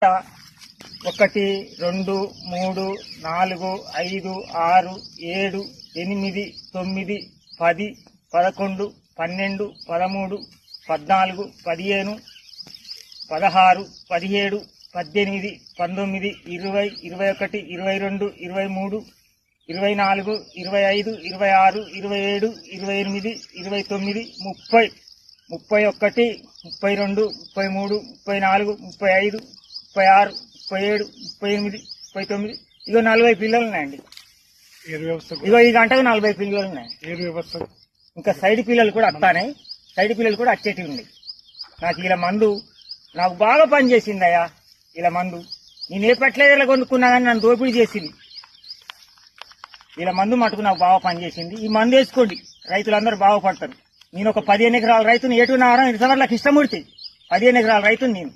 1 2 3 4 5 6 7 8 9 10 11 12 13 14 15 16 17 18 19 20 21 22 23 24 25 26 27 28 29 30 31 32 33 34 35 36 37 38 39 ఇగో 40 పిల్లలు ఉన్నాయండి. ఇగో ఈ గంటకు 40 పిల్లలు ఉన్నాయి. ఇంకా సైడ్ పిల్లలు కూడా వస్తాయి. సైడ్ పిల్లలు కూడా వచ్చేటివి ఉన్నాయి. నాకు ఇలా మందు నాకు బాగా పనిచేసిందయ్యా. ఇలా మందు నేను ఏ పెట్టలేదా కొనుక్కున్నా కానీ నన్ను దోపిడీ చేసింది. ఇలా మందు మటుకు నాకు బాగా పనిచేసింది. ఈ మందు వేసుకోండి, రైతులందరూ బాగుపడతారు. నేను ఒక 15 ఎకరాల రైతుని ఏటున్నారా ఇంతవరకు ఇష్టమూర్తి 15 ఎకరాల రైతుని నేను.